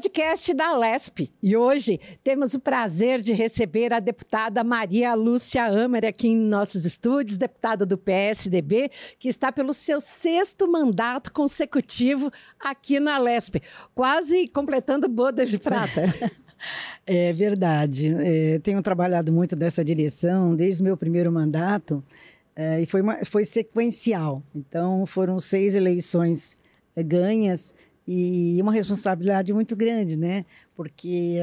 podcast da Alesp. E hoje temos o prazer de receber a deputada Maria Lúcia Amer aqui em nossos estúdios, deputada do PSDB, que está pelo seu 6º mandato consecutivo aqui na Alesp, quase completando bodas de prata. É verdade. Tenho trabalhado muito dessa direção desde o meu primeiro mandato e foi sequencial. Então, foram 6 eleições ganhas e uma responsabilidade muito grande, né? Porque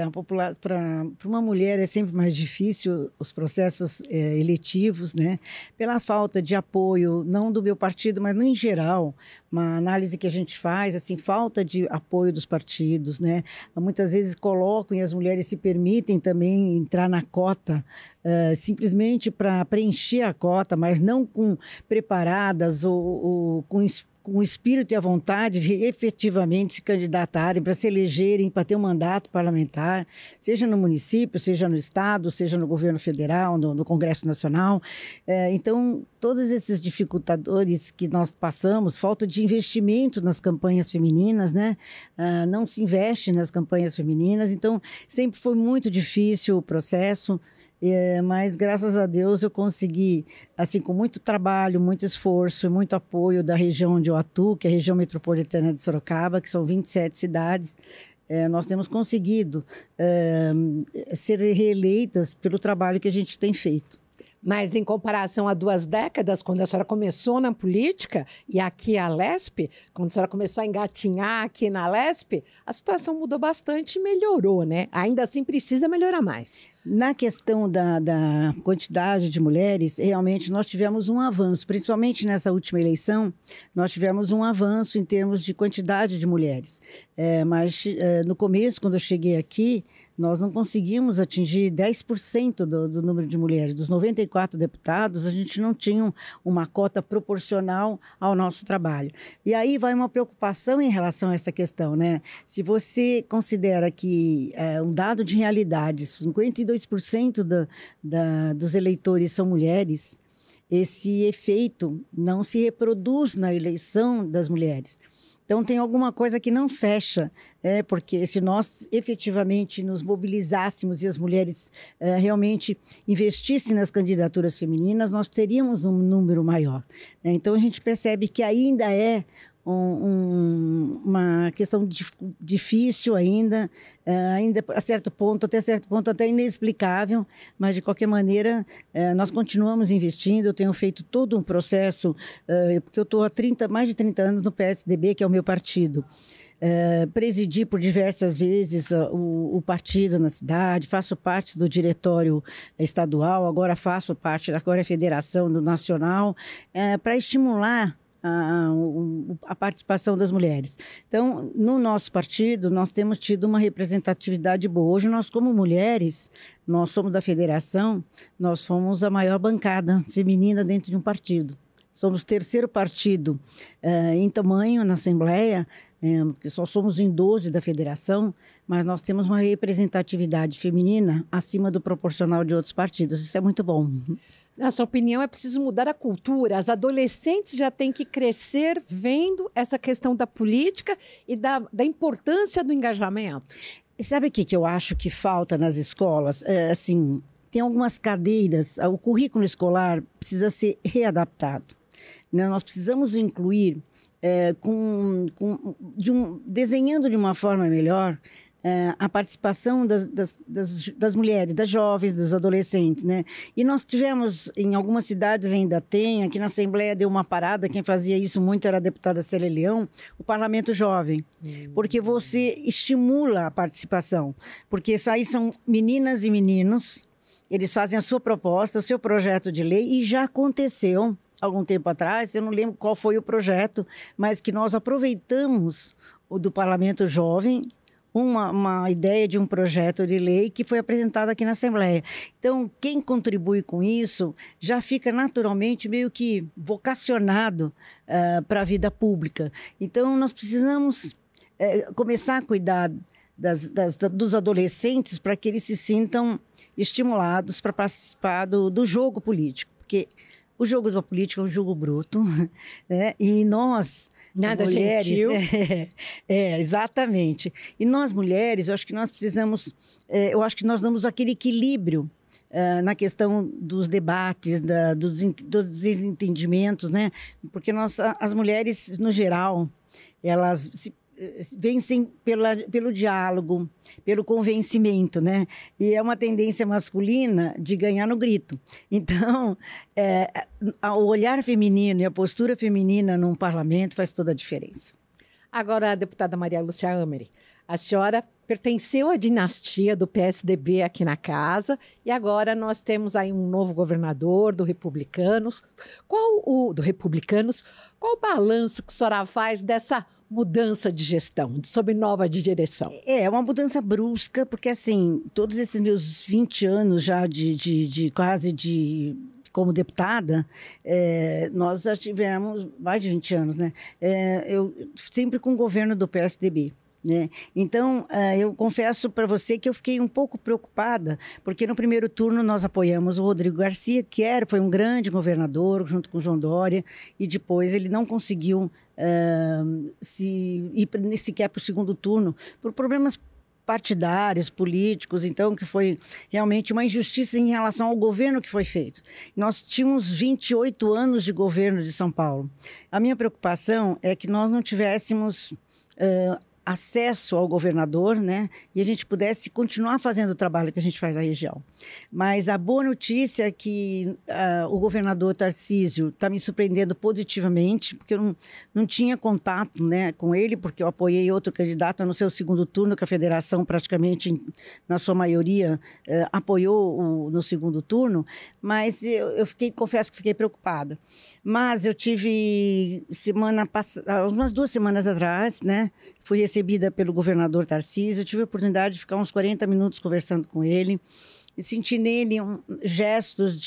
para uma mulher é sempre mais difícil os processos eletivos, né? Pela falta de apoio, não do meu partido, mas em geral, uma análise que a gente faz, assim, falta de apoio dos partidos, né? Muitas vezes colocam e as mulheres se permitem também entrar na cota, simplesmente para preencher a cota, mas não preparadas ou com o espírito e a vontade de efetivamente se candidatarem, para se elegerem, para ter um mandato parlamentar, seja no município, seja no estado, seja no governo federal, no Congresso Nacional. Então, todos esses dificultadores que nós passamos, falta de investimento nas campanhas femininas, né? Não se investe nas campanhas femininas, então sempre foi muito difícil o processo. Mas graças a Deus eu consegui, assim, com muito trabalho, muito esforço e muito apoio da região onde eu atuo, que é a região metropolitana de Sorocaba, que são 27 cidades, nós temos conseguido ser reeleitas pelo trabalho que a gente tem feito. Mas em comparação a 2 décadas, quando a senhora começou na política, e aqui a Alesp, quando a senhora começou a engatinhar aqui na Alesp, a situação mudou bastante e melhorou, né? Ainda assim precisa melhorar mais. Na questão da quantidade de mulheres, realmente nós tivemos um avanço, principalmente nessa última eleição, nós tivemos um avanço em termos de quantidade de mulheres. Mas no começo, quando eu cheguei aqui, nós não conseguimos atingir 10% do número de mulheres. Dos 94 deputados, a gente não tinha uma cota proporcional ao nosso trabalho. E aí vai uma preocupação em relação a essa questão, né? Se você considera que um dado de realidade, 52% dos eleitores são mulheres, esse efeito não se reproduz na eleição das mulheres. Então, tem alguma coisa que não fecha, porque se nós efetivamente nos mobilizássemos e as mulheres realmente investissem nas candidaturas femininas, nós teríamos um número maior, né? Então, a gente percebe que ainda é uma questão difícil ainda até certo ponto até inexplicável, mas de qualquer maneira nós continuamos investindo. Eu tenho feito todo um processo, porque eu estou há mais de 30 anos no PSDB, que é o meu partido. Presidi por diversas vezes o partido na cidade, faço parte do diretório estadual, agora faço parte da federação do nacional, para estimular a participação das mulheres. Então, no nosso partido, nós temos tido uma representatividade boa. Hoje, nós, como mulheres, nós somos da federação, nós fomos a maior bancada feminina dentro de um partido. Somos o 3º partido em tamanho na Assembleia, porque só somos em 12 da federação, mas nós temos uma representatividade feminina acima do proporcional de outros partidos. Isso é muito bom. Na sua opinião, é preciso mudar a cultura? As adolescentes já têm que crescer vendo essa questão da política e da importância do engajamento? E sabe o que eu acho que falta nas escolas? Assim, tem algumas cadeiras, o currículo escolar precisa ser readaptado, né? Nós precisamos incluir, desenhando de uma forma melhor, a participação das mulheres, das jovens, dos adolescentes, né? E nós tivemos, em algumas cidades ainda tem, aqui na Assembleia deu uma parada, quem fazia isso muito era a deputada Célia Leão, o Parlamento Jovem, porque você estimula a participação, porque isso aí são meninas e meninos, eles fazem a sua proposta, o seu projeto de lei, e já aconteceu algum tempo atrás, eu não lembro qual foi o projeto, mas que nós aproveitamos o do Parlamento Jovem, uma ideia de um projeto de lei que foi apresentado aqui na Assembleia. Então, quem contribui com isso já fica naturalmente meio que vocacionado para a vida pública. Então, nós precisamos começar a cuidar dos adolescentes para que eles se sintam estimulados para participar do jogo político. Porque O jogo da política é um jogo bruto, né? E nós, nada mulheres... gentil. Exatamente. E nós, mulheres, eu acho que nós precisamos... eu acho que nós damos aquele equilíbrio na questão dos debates, dos desentendimentos, né? Porque as mulheres, no geral, elas vencem pelo diálogo, pelo convencimento, né? E é uma tendência masculina de ganhar no grito. Então, o olhar feminino e a postura feminina num parlamento faz toda a diferença. Agora, a deputada Maria Lúcia Ameri, a senhora pertenceu à dinastia do PSDB aqui na casa e agora nós temos aí um novo governador do Republicanos. Qual o balanço que a senhora faz dessa mudança de gestão, sob nova direção? É uma mudança brusca, porque assim, todos esses meus 20 anos já como deputada, nós já tivemos mais de 20 anos, né? Eu sempre com o governo do PSDB. Né? Então, eu confesso para você que eu fiquei um pouco preocupada, porque no primeiro turno nós apoiamos o Rodrigo Garcia, que foi um grande governador, junto com o João Dória, e depois ele não conseguiu ir sequer para o segundo turno, por problemas partidários, políticos, então, que foi realmente uma injustiça em relação ao governo que foi feito. Nós tínhamos 28 anos de governo de São Paulo. A minha preocupação é que nós não tivéssemos acesso ao governador, né? E a gente pudesse continuar fazendo o trabalho que a gente faz na região. Mas a boa notícia é que o governador Tarcísio está me surpreendendo positivamente, porque eu não tinha contato, né, com ele, porque eu apoiei outro candidato no seu segundo turno, que a federação praticamente, na sua maioria, apoiou no segundo turno, mas confesso que fiquei preocupada. Mas eu tive umas 2 semanas atrás, né? Fui recebida pelo governador Tarcísio, tive a oportunidade de ficar uns 40 minutos conversando com ele e senti nele gestos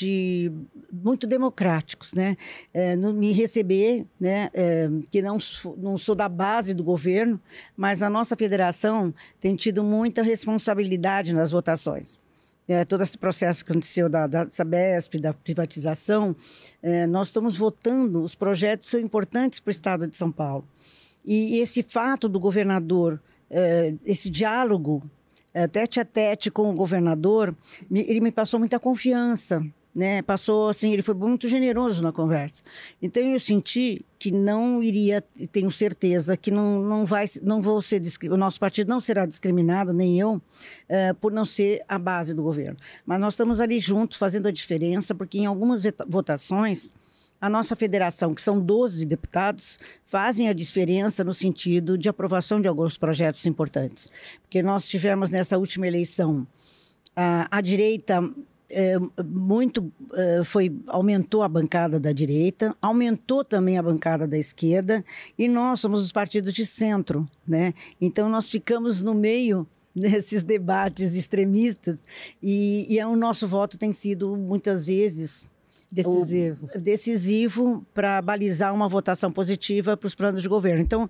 muito democráticos, né? Me receber, né? Que não sou da base do governo, mas a nossa federação tem tido muita responsabilidade nas votações. Todo esse processo que aconteceu da Sabesp, da privatização, nós estamos votando, os projetos são importantes para o estado de São Paulo. E esse fato do governador, esse diálogo tete a tete com o governador, ele me passou muita confiança, né? Passou assim, ele foi muito generoso na conversa. Então eu senti que não iria, tenho certeza que não vou ser o nosso partido não será discriminado, nem eu, por não ser a base do governo. Mas nós estamos ali juntos fazendo a diferença, porque em algumas votações a nossa federação, que são 12 deputados, fazem a diferença no sentido de aprovação de alguns projetos importantes. Porque nós tivemos nessa última eleição a direita aumentou a bancada da direita, aumentou também a bancada da esquerda, e nós somos os partidos de centro, né? Então nós ficamos no meio desses debates extremistas e o nosso voto tem sido muitas vezes decisivo para balizar uma votação positiva para os planos de governo. Então,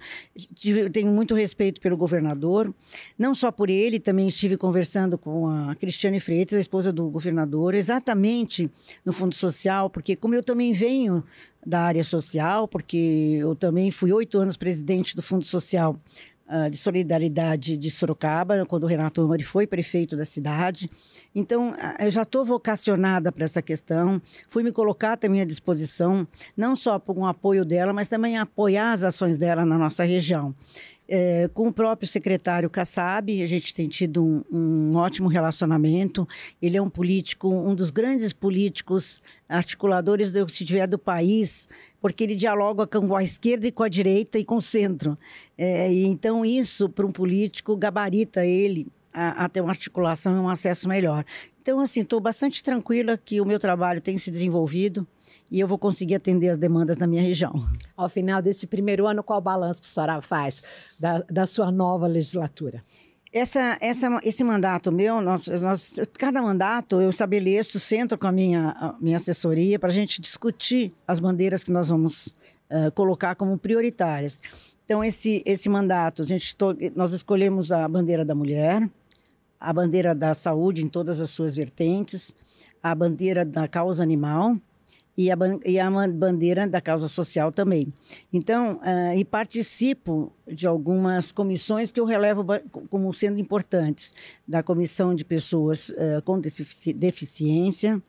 tenho muito respeito pelo governador, não só por ele, também estive conversando com a Cristiane Freitas, a esposa do governador, exatamente no Fundo Social, porque como eu também venho da área social, porque eu também fui 8 anos presidente do Fundo Social de Solidariedade de Sorocaba, quando o Renato Amari foi prefeito da cidade. Então, eu já estou vocacionada para essa questão, fui me colocar também à disposição, não só por um apoio dela, mas também apoiar as ações dela na nossa região. Com o próprio secretário Kassab, a gente tem tido um ótimo relacionamento. Ele é um político, um dos grandes políticos articuladores do país, porque ele dialoga com a esquerda e com a direita e com o centro. E então isso, para um político, gabarita ele a ter uma articulação e um acesso melhor. Então, assim, estou bastante tranquila que o meu trabalho tem se desenvolvido e eu vou conseguir atender as demandas da minha região. Ao final desse primeiro ano, qual o balanço que a senhora faz da sua nova legislatura? Esse mandato meu, cada mandato eu estabeleço, sento com a minha assessoria para a gente discutir as bandeiras que nós vamos colocar como prioritárias. Então, esse mandato, nós escolhemos a bandeira da mulher, a bandeira da saúde em todas as suas vertentes, a bandeira da causa animal e a bandeira da causa social também. Então, e participo de algumas comissões que eu relevo como sendo importantes, da Comissão de Pessoas com Deficiência,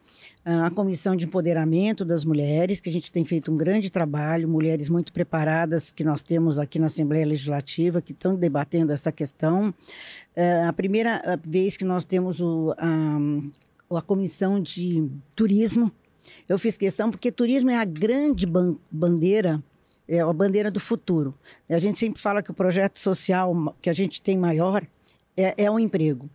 a Comissão de Empoderamento das Mulheres, que a gente tem feito um grande trabalho, mulheres muito preparadas que nós temos aqui na Assembleia Legislativa, que estão debatendo essa questão. A primeira vez que nós temos a Comissão de Turismo. Eu fiz questão porque turismo é a grande bandeira, é a bandeira do futuro. A gente sempre fala que o projeto social que a gente tem maior é o emprego.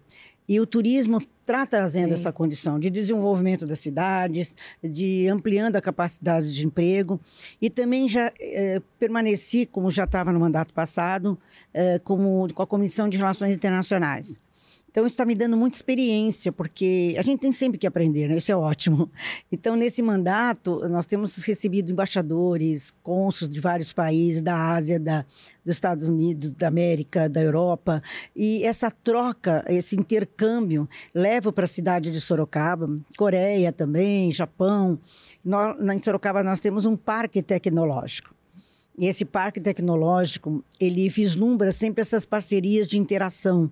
E o turismo está trazendo essa condição de desenvolvimento das cidades, de ampliando a capacidade de emprego. E também já permaneci, como já estava no mandato passado, com a Comissão de Relações Internacionais. Então, isso está me dando muita experiência, porque a gente tem sempre que aprender, né? Isso é ótimo. Então, nesse mandato, nós temos recebido embaixadores, cônsules de vários países, da Ásia, dos Estados Unidos, da América, da Europa. E essa troca, esse intercâmbio, leva para a cidade de Sorocaba, Coreia também, Japão. Em Sorocaba, nós temos um parque tecnológico. E esse parque tecnológico, ele vislumbra sempre essas parcerias de interação,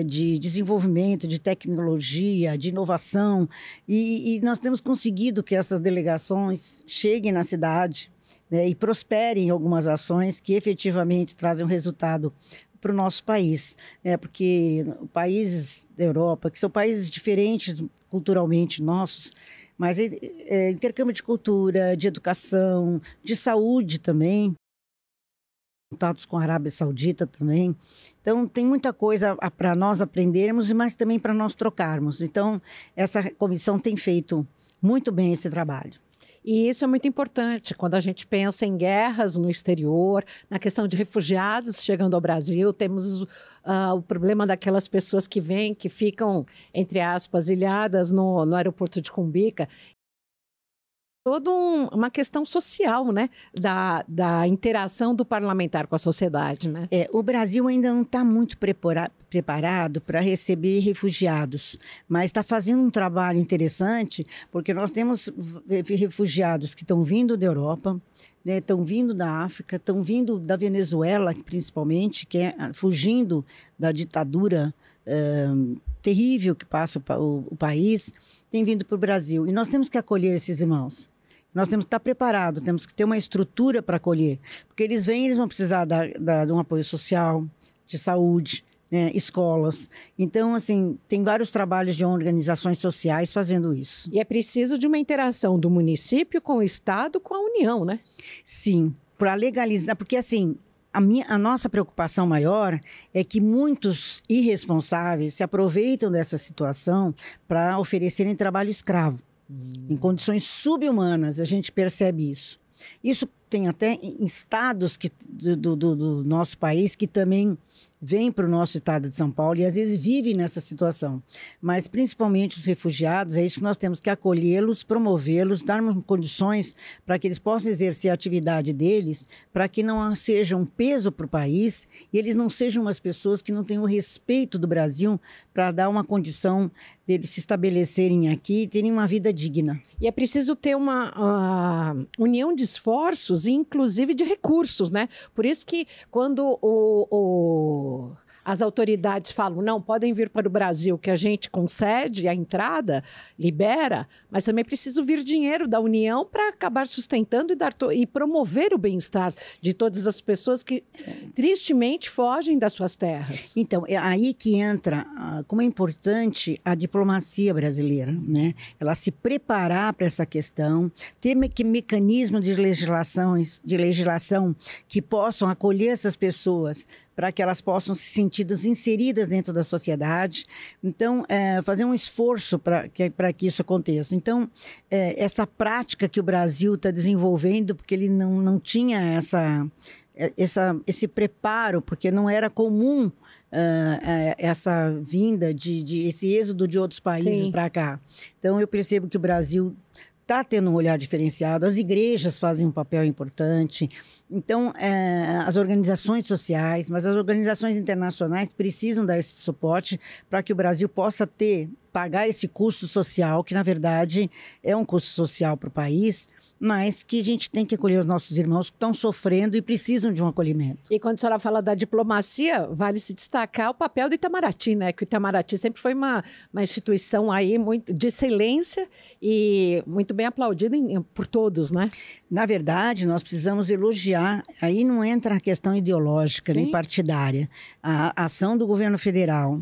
de desenvolvimento, de tecnologia, de inovação. E nós temos conseguido que essas delegações cheguem na cidade, né, e prosperem em algumas ações que efetivamente trazem um resultado para o nosso país. Porque países da Europa, que são países diferentes culturalmente nossos, mas intercâmbio de cultura, de educação, de saúde também, contatos com a Arábia Saudita também. Então, tem muita coisa para nós aprendermos, mas também para nós trocarmos. Então, essa comissão tem feito muito bem esse trabalho. E isso é muito importante quando a gente pensa em guerras no exterior, na questão de refugiados chegando ao Brasil. Temos o problema daquelas pessoas que vêm, que ficam, entre aspas, ilhadas no aeroporto de Cumbica. Toda uma questão social, né? Da interação do parlamentar com a sociedade, né? O Brasil ainda não está muito preparado para receber refugiados, mas está fazendo um trabalho interessante, porque nós temos refugiados que estão vindo da Europa, né, estão vindo da África, estão vindo da Venezuela, principalmente, que é fugindo da ditadura terrível que passa o país, tem vindo para o Brasil. E nós temos que acolher esses irmãos. Nós temos que estar preparados, temos que ter uma estrutura para acolher. Porque eles vão precisar de um apoio social, de saúde, né, escolas. Então, assim, tem vários trabalhos de organizações sociais fazendo isso. E é preciso de uma interação do município com o Estado, com a União, né? Sim, para legalizar, porque assim, a nossa preocupação maior é que muitos irresponsáveis se aproveitam dessa situação para oferecerem trabalho escravo. Em condições subhumanas, a gente percebe isso. Isso tem até em estados do nosso país que também vêm para o nosso estado de São Paulo e às vezes vivem nessa situação. Mas principalmente os refugiados, é isso que nós temos que acolhê-los, promovê-los, darmos condições para que eles possam exercer a atividade deles, para que não seja um peso para o país e eles não sejam umas pessoas que não tenham o respeito do Brasil para dar uma condição deles se estabelecerem aqui e terem uma vida digna. E é preciso ter uma união de esforços e inclusive de recursos, né? Por isso que quando as autoridades falam, não, podem vir para o Brasil, que a gente concede a entrada, libera, mas também é preciso vir dinheiro da União para acabar sustentando e promover o bem-estar de todas as pessoas que tristemente fogem das suas terras. Então, é aí que entra como é importante a diplomacia brasileira, né? Ela se preparar para essa questão, ter mecanismos de legislação que possam acolher essas pessoas, para que elas possam se sentir inseridas dentro da sociedade. Então, fazer um esforço para que isso aconteça. Então, essa prática que o Brasil está desenvolvendo, porque ele não tinha esse preparo, porque não era comum essa vinda, esse êxodo de outros países para cá. Então, eu percebo que o Brasil está tendo um olhar diferenciado, as igrejas fazem um papel importante, então as organizações sociais, mas as organizações internacionais precisam dar esse suporte para que o Brasil possa ter pagar esse custo social, que na verdade é um custo social para o país, mas que a gente tem que acolher os nossos irmãos que estão sofrendo e precisam de um acolhimento. E quando a senhora fala da diplomacia, vale se destacar o papel do Itamaraty, né? Que o Itamaraty sempre foi uma instituição aí muito de excelência e muito bem aplaudida por todos, né? Na verdade, nós precisamos elogiar, aí não entra a questão ideológica nem partidária, a ação do governo federal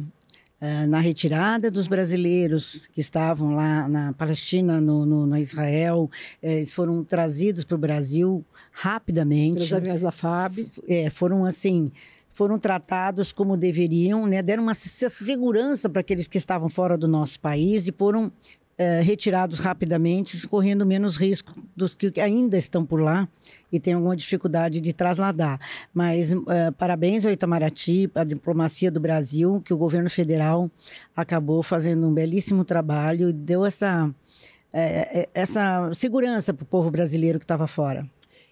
na retirada dos brasileiros que estavam lá na Palestina, no Israel. Eles foram trazidos para o Brasil rapidamente. Pelos aviões da FAB. Foram tratados como deveriam, né? Deram uma segurança para aqueles que estavam fora do nosso país e foram retirados rapidamente, correndo menos risco dos que ainda estão por lá e têm alguma dificuldade de trasladar. Mas parabéns ao Itamaraty, à diplomacia do Brasil, que o governo federal acabou fazendo um belíssimo trabalho e deu essa segurança para o povo brasileiro que estava fora.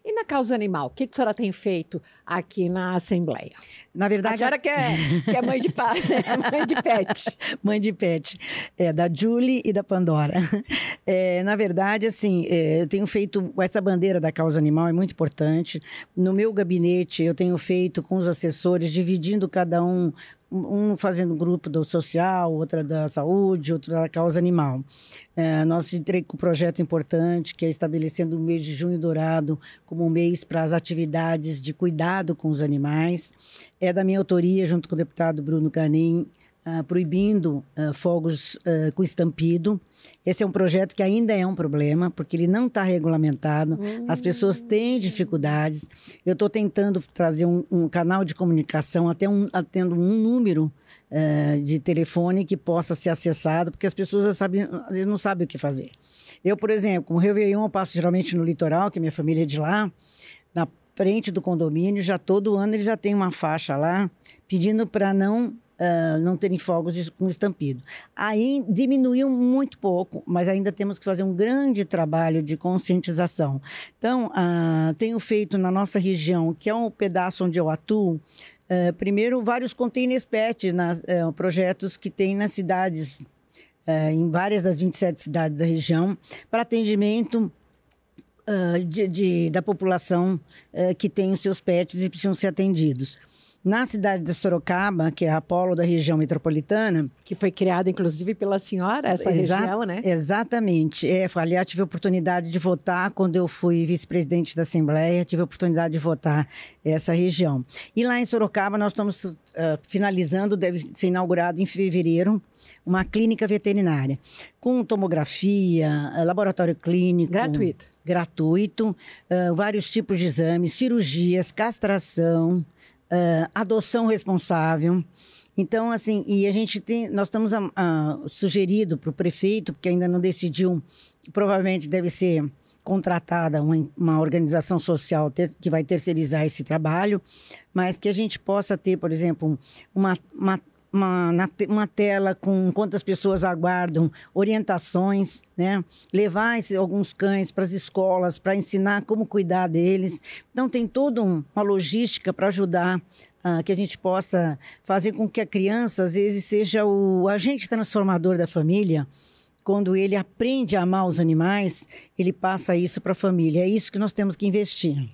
E na causa animal, o que a senhora tem feito aqui na Assembleia? Na verdade, a senhora que é mãe de mãe de pet. Mãe de pet, da Julie e da Pandora. Na verdade, assim, eu tenho feito essa bandeira da causa animal, é muito importante. No meu gabinete, eu tenho feito com os assessores, dividindo cada um fazendo grupo do social, outra da saúde, outra da causa animal. Nós entrei com um projeto importante, que é estabelecendo o mês de junho dourado como um mês para as atividades de cuidado com os animais. É da minha autoria, junto com o deputado Bruno Canin, proibindo fogos com estampido. Esse é um projeto que ainda é um problema, porque ele não está regulamentado, as pessoas têm dificuldades. Eu estou tentando trazer um canal de comunicação, tendo um número de telefone que possa ser acessado, porque as pessoas às vezes não sabem o que fazer. Eu, por exemplo, com o Réveillon, eu passo geralmente no litoral, que minha família é de lá, na frente do condomínio, todo ano ele já tem uma faixa lá, pedindo para não terem fogos com estampido. Aí diminuiu muito pouco, mas ainda temos que fazer um grande trabalho de conscientização. Então, tenho feito na nossa região, que é um pedaço onde eu atuo, primeiro, vários containers PET, projetos que tem nas cidades, em várias das 27 cidades da região, para atendimento da população que tem os seus pets e precisam ser atendidos. Na cidade de Sorocaba, que é a polo da região metropolitana... Que foi criada, inclusive, pela senhora, essa região, né? Exatamente. Aliás, tive a oportunidade de votar quando eu fui vice-presidente da Assembleia, tive a oportunidade de votar essa região. E lá em Sorocaba, nós estamos finalizando, deve ser inaugurado em fevereiro, uma clínica veterinária, com tomografia, laboratório clínico... Gratuito, vários tipos de exames, cirurgias, castração... adoção responsável. Então, assim, e nós estamos sugerido para o prefeito, porque ainda não decidiu, provavelmente deve ser contratada uma organização social que vai terceirizar esse trabalho, mas que a gente possa ter, por exemplo, uma tela com quantas pessoas aguardam, orientações, né? Levar alguns cães para as escolas, para ensinar como cuidar deles. Então, tem toda uma logística para ajudar que a gente possa fazer com que a criança, às vezes, seja o agente transformador da família. Quando ele aprende a amar os animais, ele passa isso para a família. É isso que nós temos que investir.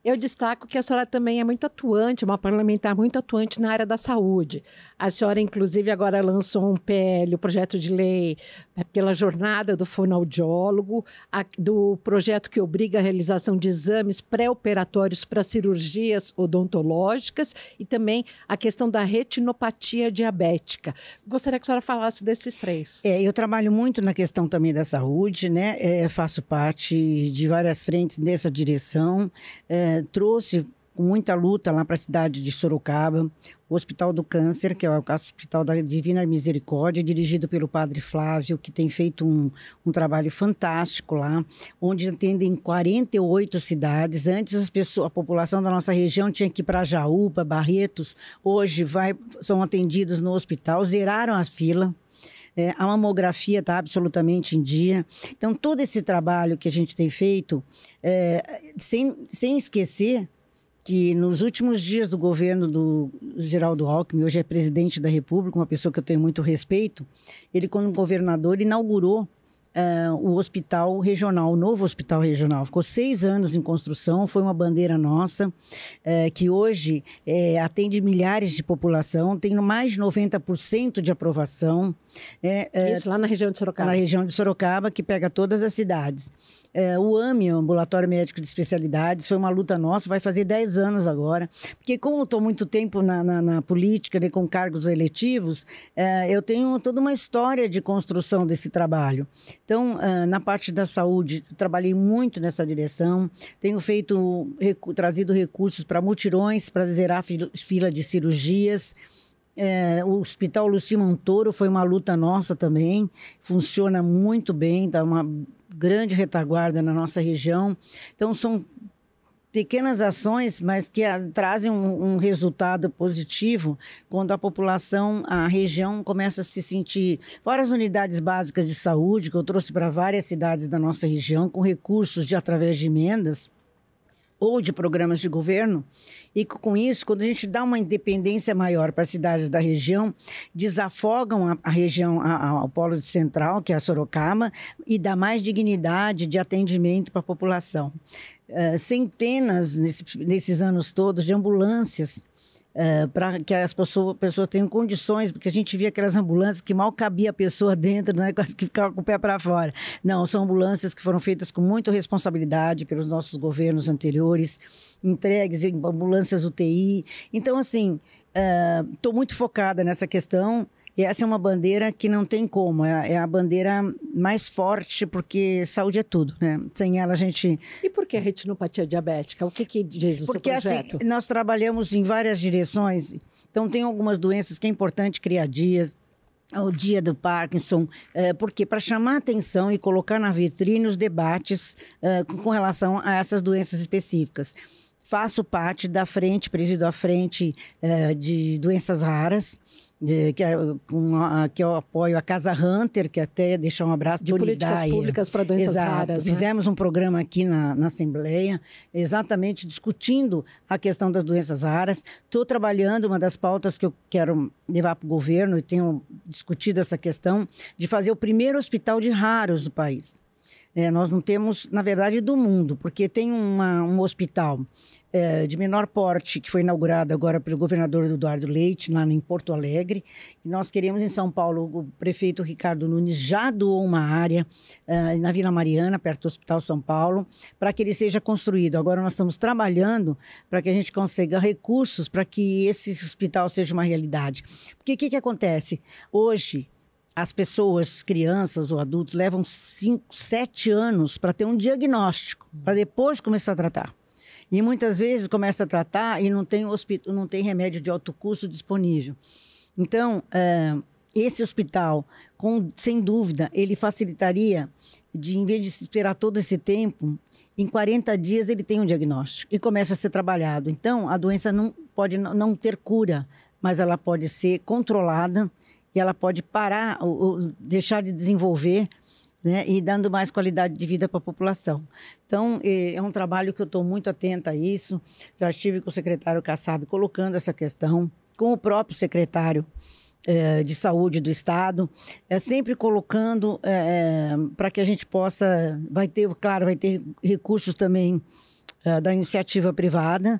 Eu destaco que a senhora também é muito atuante, uma parlamentar muito atuante na área da saúde. A senhora, inclusive, agora lançou um PL, o projeto de lei pela jornada do fonoaudiólogo, do projeto que obriga a realização de exames pré-operatórios para cirurgias odontológicas e também a questão da retinopatia diabética. Gostaria que a senhora falasse desses três. Eu trabalho muito na questão também da saúde, né? Faço parte de várias frentes nessa direção. Trouxe com muita luta lá para a cidade de Sorocaba o Hospital do Câncer, que é o Hospital da Divina Misericórdia, dirigido pelo Padre Flávio, que tem feito um trabalho fantástico lá, onde atendem 48 cidades. Antes a população da nossa região tinha que ir para Jaú, para Barretos. Hoje são atendidos no hospital, zeraram a fila. A mamografia está absolutamente em dia. Então, todo esse trabalho que a gente tem feito, sem esquecer que nos últimos dias do governo do Geraldo Alckmin, hoje é presidente da República, uma pessoa que eu tenho muito respeito, ele, como governador, inaugurou o hospital regional, o novo hospital regional. Ficou 6 anos em construção, foi uma bandeira nossa, que hoje atende milhares de população, tem mais de 90% de aprovação. Isso lá na região de Sorocaba. Na região de Sorocaba, que pega todas as cidades. O AME, o Ambulatório Médico de Especialidades, foi uma luta nossa, vai fazer 10 anos agora. Porque como eu estou muito tempo na política, com cargos eletivos, eu tenho toda uma história de construção desse trabalho. Então, na parte da saúde, trabalhei muito nessa direção, tenho trazido recursos para mutirões, para zerar fila de cirurgias. O Hospital Luci Montoro foi uma luta nossa também, funciona muito bem, dá uma grande retaguarda na nossa região. Então, são pequenas ações, mas que trazem um resultado positivo quando a população, a região começa a se sentir... Fora as unidades básicas de saúde, que eu trouxe para várias cidades da nossa região, com recursos através de emendas ou de programas de governo, e com isso, quando a gente dá uma independência maior para as cidades da região, desafogam a região, ao polo central, que é a Sorocaba, e dá mais dignidade de atendimento para a população. Centenas, nesses anos todos, de ambulâncias, para que as pessoas tenham condições, porque a gente via aquelas ambulâncias que mal cabia a pessoa dentro, né, quase que ficava com o pé para fora. Não, são ambulâncias que foram feitas com muita responsabilidade pelos nossos governos anteriores, entregues em ambulâncias UTI. Então, assim, estou muito focada nessa questão. E essa é uma bandeira que não tem como, é a bandeira mais forte, porque saúde é tudo, né? Sem ela a gente... E por que a retinopatia diabética? O que diz o seu projeto? Porque assim, nós trabalhamos em várias direções, então tem algumas doenças que é importante criar dias, o dia do Parkinson, porque para chamar atenção e colocar na vitrine os debates com relação a essas doenças específicas. Faço parte da frente, presido a frente de doenças raras, que eu apoio a Casa Hunter, que até deixar um abraço de políticas públicas para doenças raras. Né? Fizemos um programa aqui na Assembleia, exatamente discutindo a questão das doenças raras. Estou trabalhando, uma das pautas que eu quero levar para o governo, e tenho discutido essa questão, de fazer o primeiro hospital de raros do país. Nós não temos, na verdade, do mundo, porque tem um hospital de menor porte que foi inaugurado agora pelo governador Eduardo Leite, lá em Porto Alegre. E nós queremos, em São Paulo, o prefeito Ricardo Nunes já doou uma área na Vila Mariana, perto do Hospital São Paulo, para que ele seja construído. Agora nós estamos trabalhando para que a gente consiga recursos para que esse hospital seja uma realidade. Porque o que acontece? Hoje, as pessoas, crianças ou adultos, levam 5, 7 anos para ter um diagnóstico, para depois começar a tratar. E muitas vezes começa a tratar e não tem remédio de alto custo disponível. Então, esse hospital, sem dúvida, ele facilitaria, em vez de esperar todo esse tempo, em 40 dias ele tem um diagnóstico e começa a ser trabalhado. Então, a doença pode não ter cura, mas ela pode ser controlada, e ela pode parar, ou deixar de desenvolver, né, e dando mais qualidade de vida para a população. Então, é um trabalho que eu estou muito atenta a isso. Já estive com o secretário Kassab colocando essa questão, com o próprio secretário de Saúde do Estado, sempre colocando para que a gente possa... Vai ter recursos também da iniciativa privada,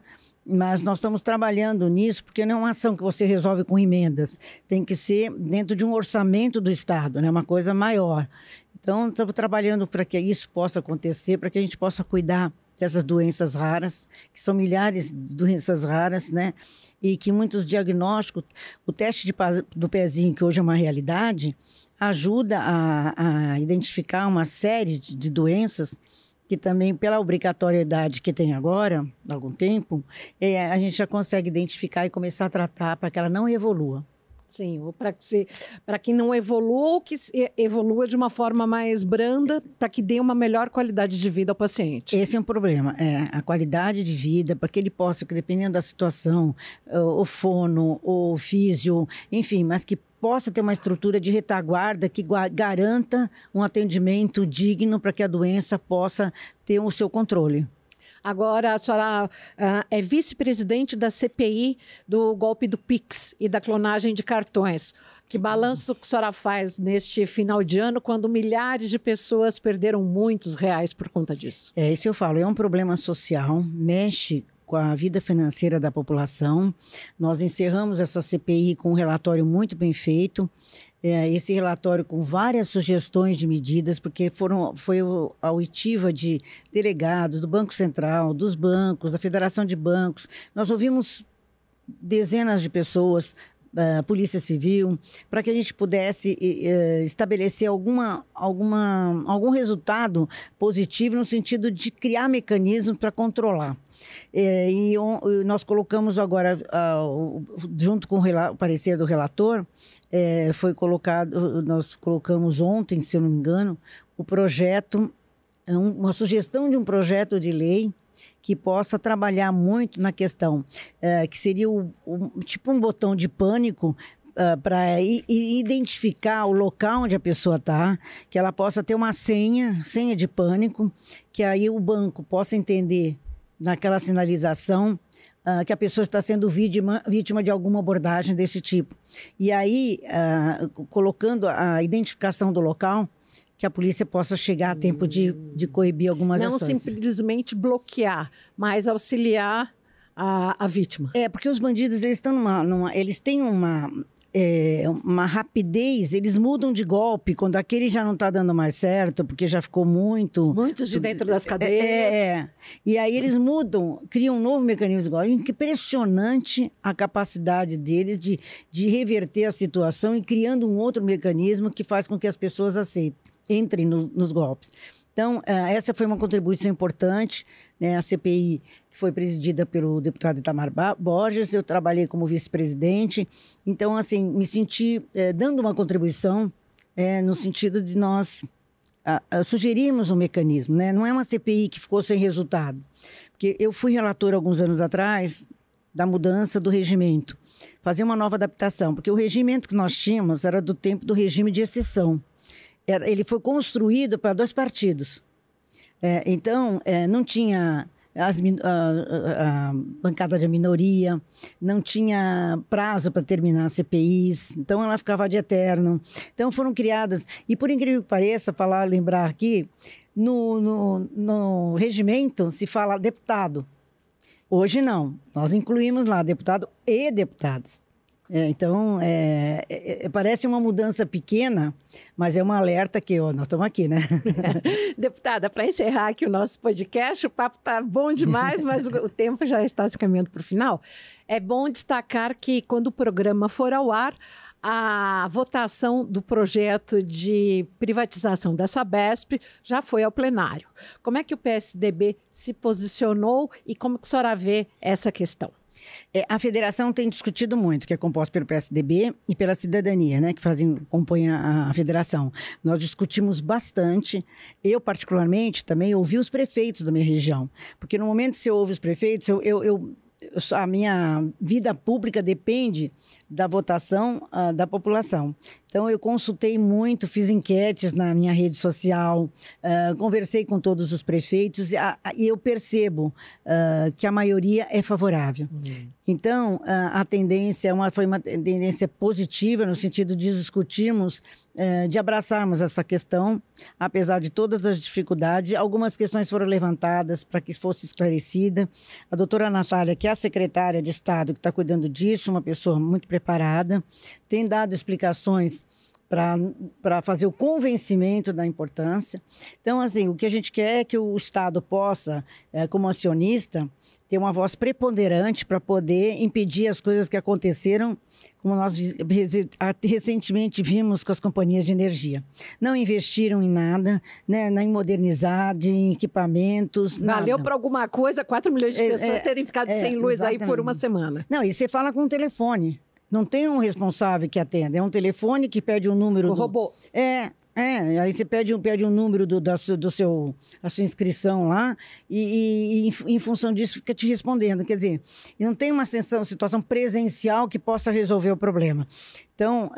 mas nós estamos trabalhando nisso, porque não é uma ação que você resolve com emendas. Tem que ser dentro de um orçamento do Estado, né? Uma coisa maior. Então, estamos trabalhando para que isso possa acontecer, para que a gente possa cuidar dessas doenças raras, que são milhares de doenças raras, né? E que muitos diagnósticos... O teste do pezinho, que hoje é uma realidade, ajuda a identificar uma série de doenças que também, pela obrigatoriedade que tem agora, há algum tempo, a gente já consegue identificar e começar a tratar para que ela não evolua. Sim, ou para que não evolua, ou que evolua de uma forma mais branda, para que dê uma melhor qualidade de vida ao paciente. Esse é um problema, a qualidade de vida, para que ele possa, dependendo da situação, o fono, o físio, enfim, mas que possa ter uma estrutura de retaguarda que garanta um atendimento digno para que a doença possa ter o seu controle. Agora, a senhora é vice-presidente da CPI do golpe do Pix e da clonagem de cartões. Que balanço que a senhora faz neste final de ano, quando milhares de pessoas perderam muitos reais por conta disso? Isso eu falo, é um problema social, mexe com a vida financeira da população. Nós encerramos essa CPI com um relatório muito bem feito. Esse relatório com várias sugestões de medidas, porque foi a oitiva de delegados do Banco Central, dos bancos, da Federação de Bancos. Nós ouvimos dezenas de pessoas, Polícia Civil, para que a gente pudesse estabelecer algum resultado positivo no sentido de criar mecanismos para controlar. E nós colocamos agora, junto com o parecer do relator, nós colocamos ontem, se eu não me engano, o projeto, uma sugestão de um projeto de lei que possa trabalhar muito na questão, que seria tipo um botão de pânico para identificar o local onde a pessoa está, que ela possa ter uma senha de pânico, que aí o banco possa entender naquela sinalização que a pessoa está sendo vítima de alguma abordagem desse tipo. E aí, colocando a identificação do local, que a polícia possa chegar a tempo de coibir algumas ações. Não simplesmente bloquear, mas auxiliar a vítima. Porque os bandidos, eles estão eles têm uma rapidez, eles mudam de golpe quando aquele já não está dando mais certo, porque já ficou muitos de dentro das cadeias. E aí eles mudam, criam um novo mecanismo de golpe. Impressionante a capacidade deles de reverter a situação e criando um outro mecanismo que faz com que as pessoas entrem nos golpes. Então, essa foi uma contribuição importante, né? A CPI, que foi presidida pelo deputado Itamar Borges, eu trabalhei como vice-presidente. Então, assim, me senti dando uma contribuição no sentido de nós sugerirmos um mecanismo, né? Não é uma CPI que ficou sem resultado. Porque eu fui relatora alguns anos atrás da mudança do regimento, fazer uma nova adaptação, porque o regimento que nós tínhamos era do tempo do regime de exceção. Ele foi construído para 2 partidos. Então, não tinha a bancada de minoria, não tinha prazo para terminar as CPIs, então ela ficava de eterno. Então, foram criadas, e por incrível que pareça, lembrar aqui, no regimento se fala deputado. Hoje não, nós incluímos lá deputado e deputados. Então, parece uma mudança pequena, mas é um alerta que nós estamos aqui, né? Deputada, para encerrar aqui o nosso podcast, o papo está bom demais, mas o tempo já está se caminhando para o final. É bom destacar que quando o programa for ao ar, a votação do projeto de privatização da Sabesp já foi ao plenário. Como é que o PSDB se posicionou e como que a senhora vê essa questão? A federação tem discutido muito, que é composta pelo PSDB e pela cidadania, né, que compõem a federação. Nós discutimos bastante. Eu, particularmente, também ouvi os prefeitos da minha região. Porque no momento que você ouve os prefeitos, a minha vida pública depende da votação da população. Então, eu consultei muito, fiz enquetes na minha rede social, conversei com todos os prefeitos e eu percebo que a maioria é favorável. Então, a tendência foi uma tendência positiva no sentido de discutirmos, de abraçarmos essa questão, apesar de todas as dificuldades. Algumas questões foram levantadas para que fosse esclarecida. A doutora Natália, que é a secretária de Estado que está cuidando disso, uma pessoa muito preparada, tem dado explicações para fazer o convencimento da importância. Então, assim, o que a gente quer é que o Estado possa, como acionista, ter uma voz preponderante para poder impedir as coisas que aconteceram, como nós recentemente vimos com as companhias de energia. Não investiram em nada, né, nem em modernizar, em equipamentos, Valeu para alguma coisa 4 milhões de pessoas terem ficado sem luz exatamente. Aí por uma semana. Não, e você fala com o telefone. Não tem um responsável que atenda. É um telefone que pede um número... robô. Aí você pede um número da sua inscrição lá e em função disso fica te respondendo. Quer dizer, não tem uma situação presencial que possa resolver o problema. Então,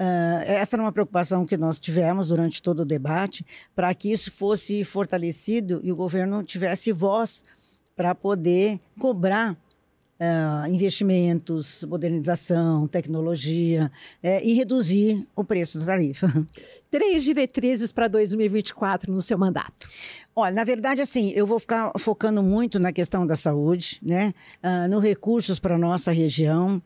essa era uma preocupação que nós tivemos durante todo o debate, para que isso fosse fortalecido e o governo tivesse voz para poder cobrar investimentos, modernização, tecnologia e reduzir o preço da tarifa. 3 diretrizes para 2024 no seu mandato. Olha, na verdade, assim, eu vou ficar focando muito na questão da saúde, né? No recursos para a nossa região.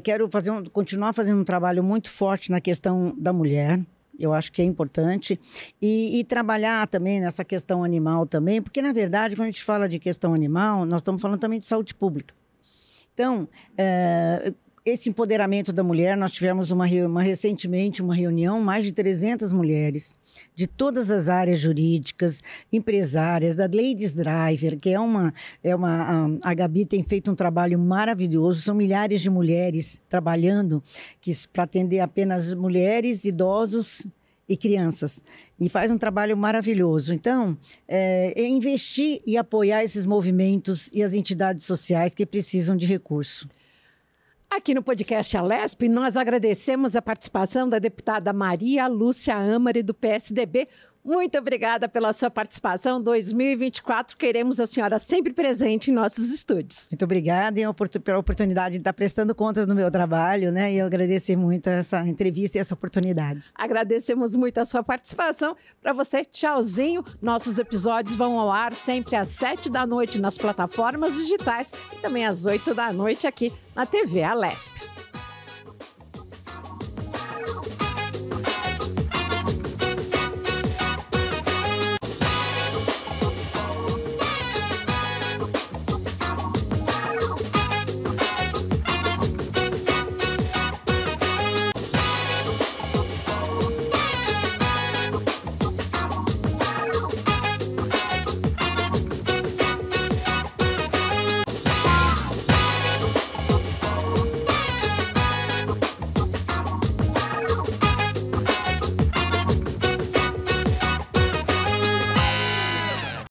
Quero continuar fazendo um trabalho muito forte na questão da mulher. Eu acho que é importante. E trabalhar também nessa questão animal também, porque, na verdade, quando a gente fala de questão animal, nós estamos falando também de saúde pública. Então, esse empoderamento da mulher, nós tivemos recentemente uma reunião, mais de 300 mulheres, de todas as áreas jurídicas, empresárias, da Ladies Driver, que a Gabi tem feito um trabalho maravilhoso, são milhares de mulheres trabalhando para atender apenas mulheres, idosos e crianças, e faz um trabalho maravilhoso. Então, investir e apoiar esses movimentos e as entidades sociais que precisam de recurso. Aqui no podcast Alesp, nós agradecemos a participação da deputada Maria Lúcia Amari, do PSDB. Muito obrigada pela sua participação. 2024, queremos a senhora sempre presente em nossos estúdios. Muito obrigada pela oportunidade de estar prestando contas no meu trabalho, né? E eu agradeço muito essa entrevista e essa oportunidade. Agradecemos muito a sua participação. Para você, tchauzinho. Nossos episódios vão ao ar sempre às 19h nas plataformas digitais e também às 20h aqui na TV Alesp.